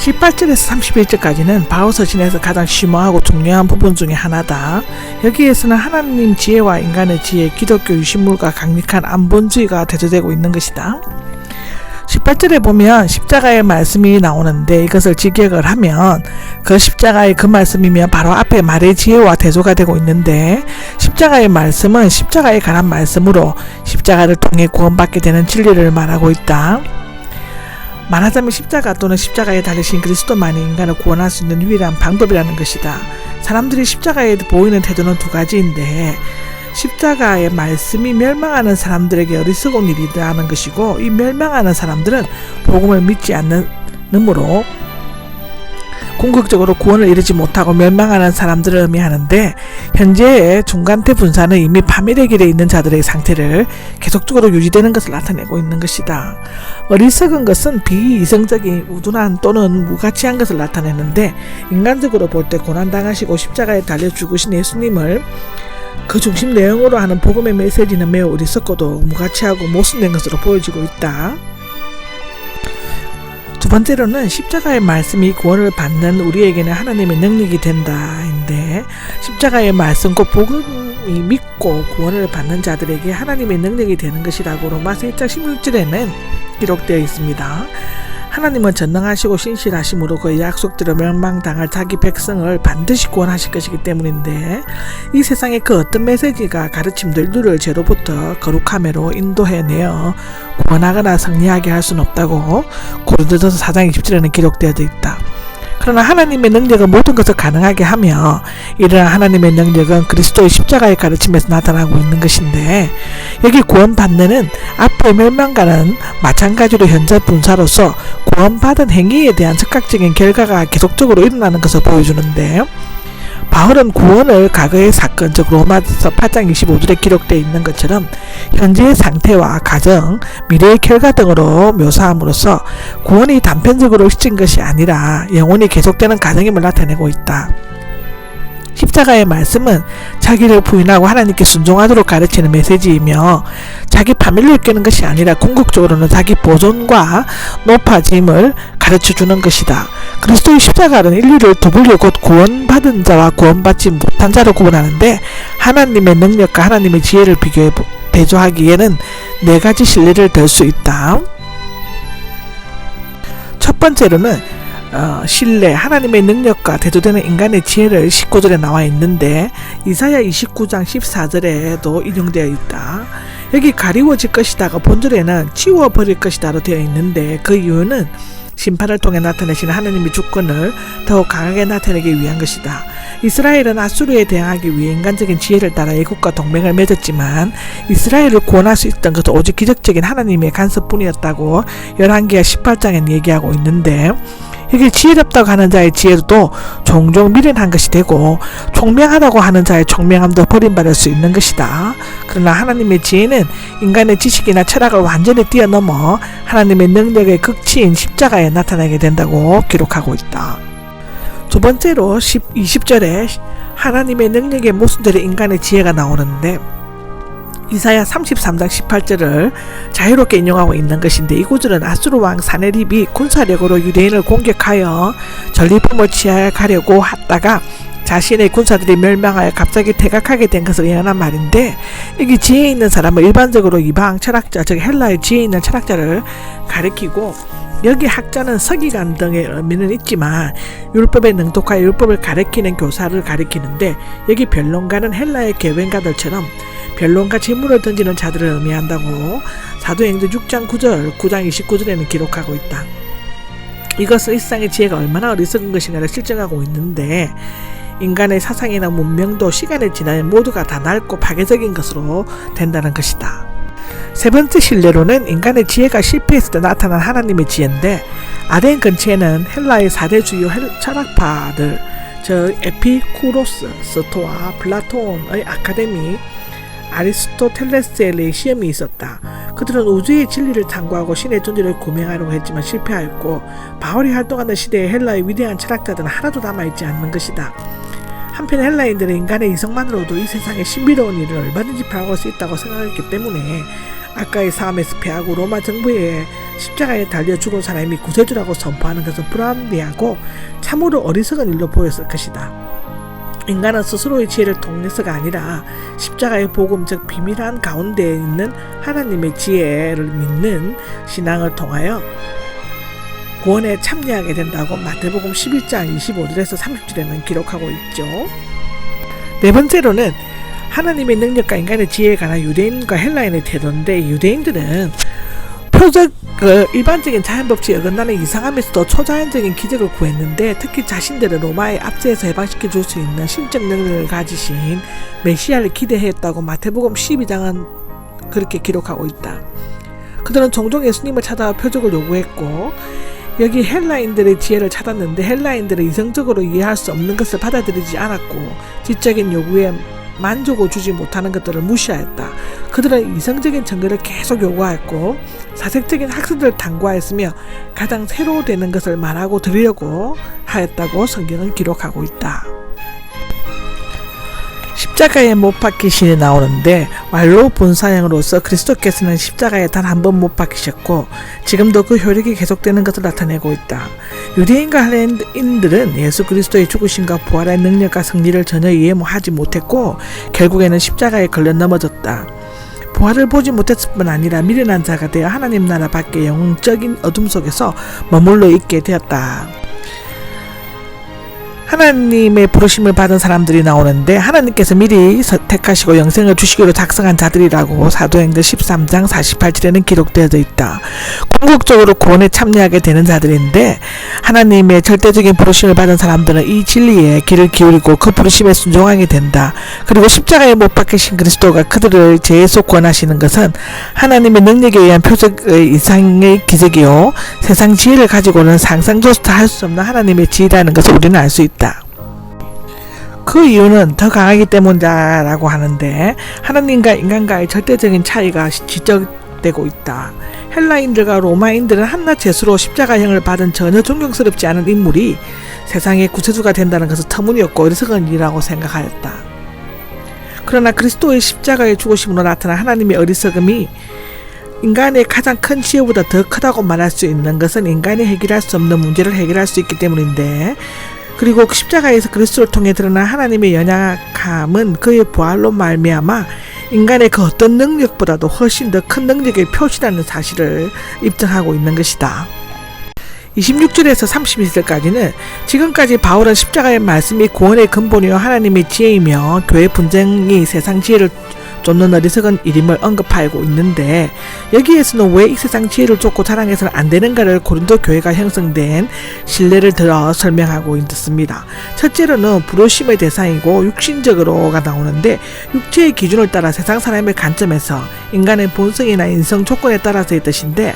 18절에서 31절까지는 바울서신에서 가장 심오하고 중요한 부분 중에 하나다. 여기에서는 하나님 지혜와 인간의 지혜, 기독교 유신물과 강력한 안본주의가 대조되고 있는 것이다. 18절에 보면 십자가의 말씀이 나오는데 이것을 직역을 하면 그 십자가의 그 말씀이면 바로 앞에 말의 지혜와 대조가 되고 있는데, 십자가의 말씀은 십자가에 관한 말씀으로 십자가를 통해 구원받게 되는 진리를 말하고 있다. 말하자면 십자가 또는 십자가에 달리신 그리스도만이 인간을 구원할 수 있는 유일한 방법이라는 것이다. 사람들이 십자가에 보이는 태도는 두 가지인데, 십자가의 말씀이 멸망하는 사람들에게 어리석은 일이라는 것이고, 이 멸망하는 사람들은 복음을 믿지 않는으므로 궁극적으로 구원을 이루지 못하고 멸망하는 사람들을 의미하는데, 현재의 중간태 분사는 이미 파멸의 길에 있는 자들의 상태를 계속적으로 유지되는 것을 나타내고 있는 것이다. 어리석은 것은 비이성적인 우둔한 또는 무가치한 것을 나타내는데, 인간적으로 볼 때 고난당하시고 십자가에 달려 죽으신 예수님을 그 중심 내용으로 하는 복음의 메시지는 매우 어리석고도 무가치하고 모순된 것으로 보여지고 있다. 두 번째로는 십자가의 말씀이 구원을 받는 우리에게는 하나님의 능력이 된다인데, 십자가의 말씀 곧 복음이 믿고 구원을 받는 자들에게 하나님의 능력이 되는 것이라고 로마서 1장 16절에는 기록되어 있습니다. 하나님은 전능하시고 신실하심으로 그의 약속대로 멸망당할 자기 백성을 반드시 구원하실 것이기 때문인데, 이 세상의 그 어떤 메시지가 가르침도 인류를 죄로부터 거룩함으로 인도해내어 구원하거나 승리하게 할 수는 없다고 고린도전서 4장 20절에는 기록되어 있다. 그러나 하나님의 능력은 모든 것을 가능하게 하며, 이러한 하나님의 능력은 그리스도의 십자가의 가르침에서 나타나고 있는 것인데, 여기 구원받는은 앞의 멸망과는 마찬가지로 현재 분사로서 구원받은 행위에 대한 즉각적인 결과가 계속적으로 일어나는 것을 보여주는데, 바울은 구원을 과거의 사건, 즉 로마서 8장 25절에 기록되어 있는 것처럼 현재의 상태와 가정, 미래의 결과 등으로 묘사함으로써 구원이 단편적으로 시진 것이 아니라 영원히 계속되는 과정임을 나타내고 있다. 십자가의 말씀은 자기를 부인하고 하나님께 순종하도록 가르치는 메시지이며, 자기 파멸로 이끄는 것이 아니라 궁극적으로는 자기 보존과 높아짐을 가르쳐주는 것이다. 그리스도의 십자가는 인류를 두 분류, 곧 구원받은 자와 구원받지 못한 자로 구분하는데, 하나님의 능력과 하나님의 지혜를 비교해 대조하기에는 네 가지 신뢰를 들 수 있다. 첫 번째로는 신뢰, 하나님의 능력과 대조되는 인간의 지혜를 19절에 나와 있는데, 이사야 29장 14절에도 인용되어 있다. 여기 가리워질 것이다가 본절에는 치워버릴 것이다로 되어 있는데, 그 이유는 심판을 통해 나타내시는 하나님의 주권을 더욱 강하게 나타내기 위한 것이다. 이스라엘은 아수르에 대항하기 위해 인간적인 지혜를 따라 애국과 동맹을 맺었지만, 이스라엘을 구원할 수 있던 것은 오직 기적적인 하나님의 간섭뿐이었다고 열왕기하 18장에는 얘기하고 있는데, 여기 지혜롭다고 하는 자의 지혜도 종종 미련한 것이 되고, 총명하다고 하는 자의 총명함도 버림받을 수 있는 것이다. 그러나 하나님의 지혜는 인간의 지식이나 철학을 완전히 뛰어넘어 하나님의 능력의 극치인 십자가에 나타나게 된다고 기록하고 있다. 두 번째로 20절에 하나님의 능력의 모순대로 인간의 지혜가 나오는데, 이사야 33장 18절을 자유롭게 인용하고 있는 것인데, 이 구절은 아수르 왕 사네립이 군사력으로 유대인을 공격하여 전리품을 취하가려고 하다가 자신의 군사들이 멸망하여 갑자기 퇴각하게 된 것을 예언한 말인데, 여기 지혜 있는 사람은 일반적으로 이방 철학자, 즉 헬라의 지혜 있는 철학자를 가리키고, 여기 학자는 서기관 등의 의미는 있지만 율법에 능독하여 율법을 가리키는 교사를 가리키는데, 여기 변론가는 헬라의 계변가들처럼 변론가 질문을 던지는 자들을 의미한다고 사도행전 6장 9절, 9장 29절에는 기록하고 있다. 이것은 일상의 지혜가 얼마나 어리석은 것인가를 실증하고 있는데, 인간의 사상이나 문명도 시간이 지나면 모두가 다 낡고 파괴적인 것으로 된다는 것이다. 세 번째 신뢰로는 인간의 지혜가 실패했을 때 나타난 하나님의 지혜인데, 아덴 근처에는 헬라의 4대 주요 철학파들, 즉 에피쿠로스, 스토아, 플라톤의 아카데미, 아리스토텔레스의 레시엄이 있었다. 그들은 우주의 진리를 탐구하고 신의 존재를 구명하려고 했지만 실패하였고, 바울이 활동하는 시대의 헬라의 위대한 철학자들은 하나도 남아있지 않는 것이다. 한편 헬라인들은 인간의 이성만으로도 이 세상의 신비로운 일을 얼마든지 파악할 수 있다고 생각했기 때문에 아까의 싸움에서 패하고 로마 정부에 십자가에 달려 죽은 사람이 구세주라고 선포하는 것은 불합리하고 참으로 어리석은 일로 보였을 것이다. 인간은 스스로의 지혜를 통해서가 아니라 십자가의 복음 즉 비밀한 가운데 있는 하나님의 지혜를 믿는 신앙을 통하여 구원에 참여하게 된다고 마태복음 11장 25절에서 30절에는 기록하고 있죠. 네 번째로는 하나님의 능력과 인간의 지혜에 관한 유대인과 헬라인의 태도인데, 유대인들은 표적을 일반적인 자연법칙에 어긋나는 이상함에서도 초자연적인 기적을 구했는데, 특히 자신들은 로마의 압제에서 해방시켜 줄 수 있는 신적 능력을 가지신 메시아를 기대했다고 마태복음 12장은 그렇게 기록하고 있다. 그들은 종종 예수님을 찾아와 표적을 요구했고, 여기 헬라인들의 지혜를 찾았는데 헬라인들은 이성적으로 이해할 수 없는 것을 받아들이지 않았고 지적인 요구에 만족을 주지 못하는 것들을 무시하였다. 그들은 이성적인 증거를 계속 요구하였고 사색적인 학설을 탐구하였으며 가장 새로 되는 것을 말하고 들으려고 하였다고 성경은 기록하고 있다. 십자가에 못 박히신이 나오는데, 완로 본사형으로서 그리스도께서는 십자가에 단 한 번 못 박히셨고 지금도 그 효력이 계속되는 것을 나타내고 있다. 유대인과 헬라인들은 예수 그리스도의 죽으심과 부활의 능력과 승리를 전혀 이해하지 못했고 결국에는 십자가에 걸려 넘어졌다. 부활을 보지 못했을 뿐 아니라 미련한 자가 되어 하나님 나라 밖의 영적인 어둠 속에서 머물러 있게 되었다. 하나님의 부르심을 받은 사람들이 나오는데, 하나님께서 미리 택하시고 영생을 주시기로 작성한 자들이라고 사도행전 13장 48절에는 기록되어져 있다. 궁극적으로 구원에 참여하게 되는 자들인데, 하나님의 절대적인 부르심을 받은 사람들은 이 진리에 귀를 기울이고 그 부르심에 순종하게 된다. 그리고 십자가에 못 박히신 그리스도가 그들을 죄에서 구원하시는 것은 하나님의 능력에 의한 표적의 이상의 기적이요 세상 지혜를 가지고는 상상조차 할 수 없는 하나님의 지혜라는 것을 우리는 알 수 있다. 그 이유는 더 강하기 때문이라고 하는데, 하나님과 인간과의 절대적인 차이가 지적되고 있다. 헬라인들과 로마인들은 한낱 죄수로 십자가형을 받은 전혀 존경스럽지 않은 인물이 세상의 구세주가 된다는 것은 터무니없고 어리석은 일이라고 생각하였다. 그러나 그리스도의 십자가의 죽으심으로 나타난 하나님의 어리석음이 인간의 가장 큰 지혜보다 더 크다고 말할 수 있는 것은 인간이 해결할 수 없는 문제를 해결할 수 있기 때문인데, 그리고 십자가에서 그리스도를 통해 드러난 하나님의 연약함은 그의 부활로 말미암아 인간의 그 어떤 능력보다도 훨씬 더 큰 능력의 표시라는 사실을 입증하고 있는 것이다. 26절에서 32절까지는 지금까지 바울은 십자가의 말씀이 구원의 근본이요 하나님의 지혜이며 교회 분쟁이 세상 지혜를 쫓는 어리석은 일임을 언급하고 있는데, 여기에서는 왜 이 세상 지혜를 쫓고 자랑해서는 안 되는가를 고린도 교회가 형성된 신뢰를 들어 설명하고 있습니다. 첫째로는 부르심의 대상이고 육신적으로가 나오는데, 육체의 기준을 따라 세상 사람의 관점에서 인간의 본성이나 인성 조건에 따라서의 뜻인데,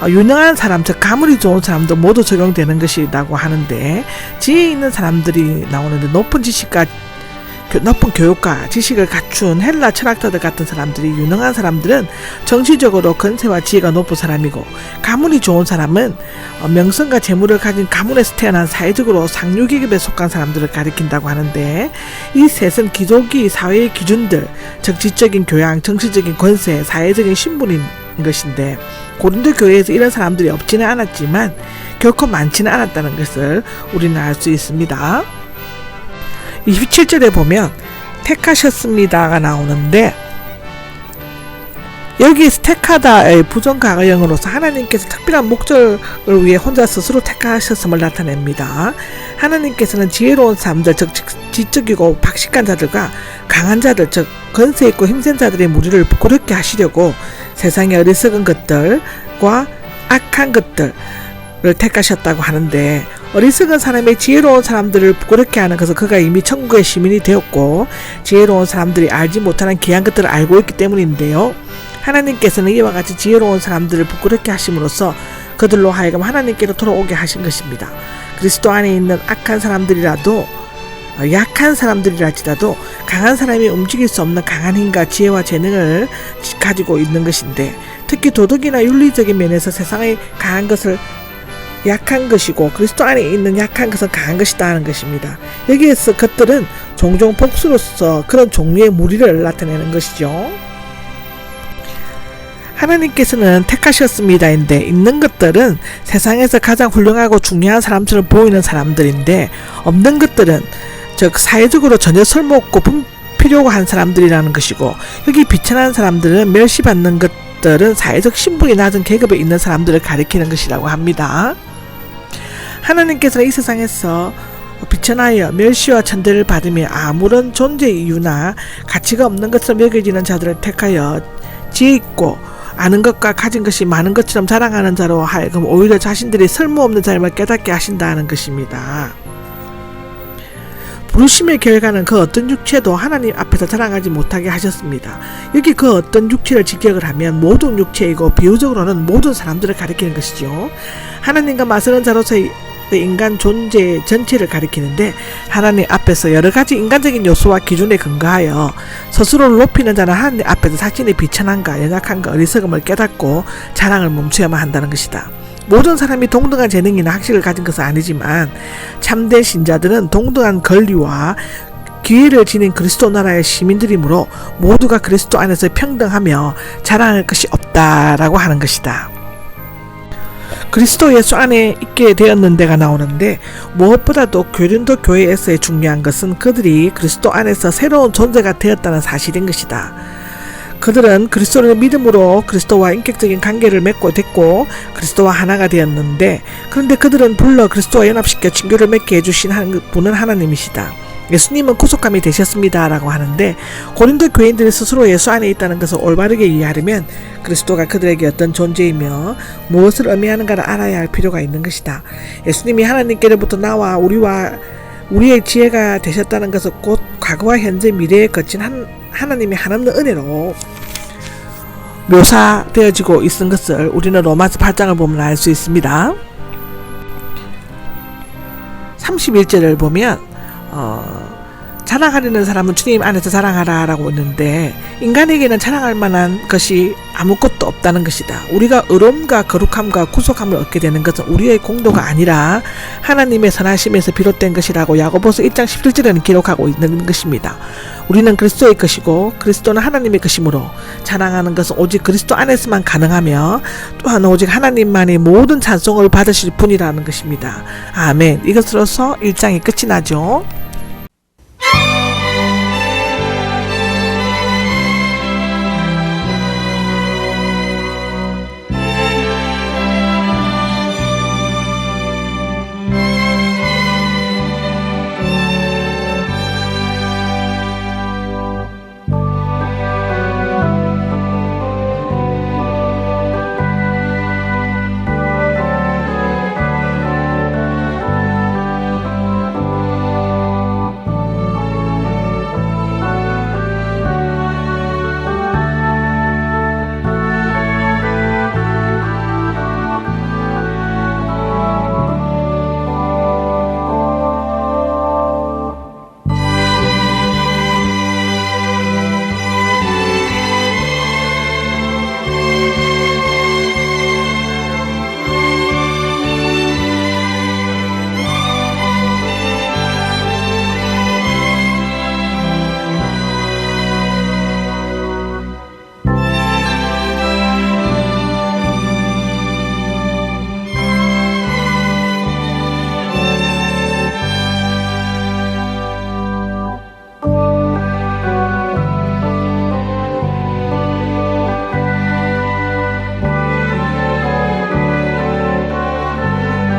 유능한 사람, 즉 가물이 좋은 사람도 모두 적용되는 것이라고 하는데, 지혜 있는 사람들이 나오는데 높은 지식과 높은 교육과 지식을 갖춘 헬라 철학자들 같은 사람들이, 유능한 사람들은 정치적으로 건세와 지혜가 높은 사람이고, 가문이 좋은 사람은 명성과 재물을 가진 가문에서 태어난 사회적으로 상류계급에 속한 사람들을 가리킨다고 하는데, 이 셋은 기독이 사회의 기준들, 즉 지적인 교양, 정치적인 권세, 사회적인 신분인 것인데, 고린도 교회에서 이런 사람들이 없지는 않았지만 결코 많지는 않았다는 것을 우리는 알 수 있습니다. 27절에 보면 택하셨습니다가 나오는데, 여기에서 택하다의 부정과거형으로서 하나님께서 특별한 목적을 위해 혼자 스스로 택하셨음을 나타냅니다. 하나님께서는 지혜로운 사람들, 즉 지적이고 박식한 자들과 강한 자들, 즉 권세 있고 힘센 자들의 무리를 부끄럽게 하시려고 세상의 어리석은 것들과 악한 것들을 택하셨다고 하는데, 어리석은 사람의 지혜로운 사람들을 부끄럽게 하는 것은 그가 이미 천국의 시민이 되었고 지혜로운 사람들이 알지 못하는 귀한 것들을 알고 있기 때문인데요. 하나님께서는 이와 같이 지혜로운 사람들을 부끄럽게 하심으로써 그들로 하여금 하나님께로 돌아오게 하신 것입니다. 그리스도 안에 있는 악한 사람들이라도, 약한 사람들이랄지라도 강한 사람이 움직일 수 없는 강한 힘과 지혜와 재능을 가지고 있는 것인데, 특히 도덕이나 윤리적인 면에서 세상의 강한 것을 약한 것이고 그리스도 안에 있는 약한 것은 강한 것이다 하는 것입니다. 여기에서 것들은 종종 복수로서 그런 종류의 무리를 나타내는 것이죠. 하나님께서는 택하셨습니다인데 있는 것들은 세상에서 가장 훌륭하고 중요한 사람처럼 보이는 사람들인데 없는 것들은 즉 사회적으로 전혀 쓸모없고 필요가 한 사람들이라는 것이고 여기 비천한 사람들은 멸시받는 것들은 사회적 신분이 낮은 계급에 있는 사람들을 가리키는 것이라고 합니다. 하나님께서는 이 세상에서 비천하여 멸시와 천대를 받으며 아무런 존재 이유나 가치가 없는 것처럼 여겨지는 자들을 택하여 지혜있고 아는 것과 가진 것이 많은 것처럼 자랑하는 자로 하여금 오히려 자신들이 쓸모없는 삶을 깨닫게 하신다는 것입니다. 부르심의 결과는 그 어떤 육체도 하나님 앞에서 자랑하지 못하게 하셨습니다. 여기 그 어떤 육체를 직역을 하면 모든 육체이고 비유적으로는 모든 사람들을 가리키는 것이죠. 하나님과 맞서는 자로서의 인간 존재 전체를 가리키는데 하나님 앞에서 여러 가지 인간적인 요소와 기준에 근거하여 스스로를 높이는 자는 하나님 앞에서 자신의 비천함과 연약함과 어리석음을 깨닫고 자랑을 멈춰야만 한다는 것이다. 모든 사람이 동등한 재능이나 학식을 가진 것은 아니지만 참된 신자들은 동등한 권리와 기회를 지닌 그리스도 나라의 시민들이므로 모두가 그리스도 안에서 평등하며 자랑할 것이 없다라고 하는 것이다. 그리스도 예수 안에 있게 되었는데가 나오는데 무엇보다도 고린도 교회에서의 중요한 것은 그들이 그리스도 안에서 새로운 존재가 되었다는 사실인 것이다. 그들은 그리스도를 믿음으로 그리스도와 인격적인 관계를 맺고 됐고 그리스도와 하나가 되었는데 그런데 그들은 불러 그리스도와 연합시켜 친교를 맺게 해주신 분은 하나님이시다. 예수님은 구속함이 되셨습니다 라고 하는데 고린도 교인들이 스스로 예수 안에 있다는 것을 올바르게 이해하려면 그리스도가 그들에게 어떤 존재이며 무엇을 의미하는가를 알아야 할 필요가 있는 것이다. 예수님이 하나님께로부터 나와 우리의 지혜가 되셨다는 것은 곧 과거와 현재 미래에 거친 하나님의 한없는 은혜로 묘사되어지고 있는 것을 우리는 로마서 8장을 보면 알 수 있습니다. 31절을 보면 자랑하려는 사람은 주님 안에서 자랑하라 라고 했는데 인간에게는 자랑할 만한 것이 아무것도 없다는 것이다. 우리가 의로움과 거룩함과 구속함을 얻게 되는 것은 우리의 공로가 아니라 하나님의 선하심에서 비롯된 것이라고 야고보서 1장 11절에는 기록하고 있는 것입니다. 우리는 그리스도의 것이고 그리스도는 하나님의 것이므로 자랑하는 것은 오직 그리스도 안에서만 가능하며 또한 오직 하나님만이 모든 찬송을 받으실 분이라는 것입니다. 아멘. 이것으로서 1장이 끝이 나죠.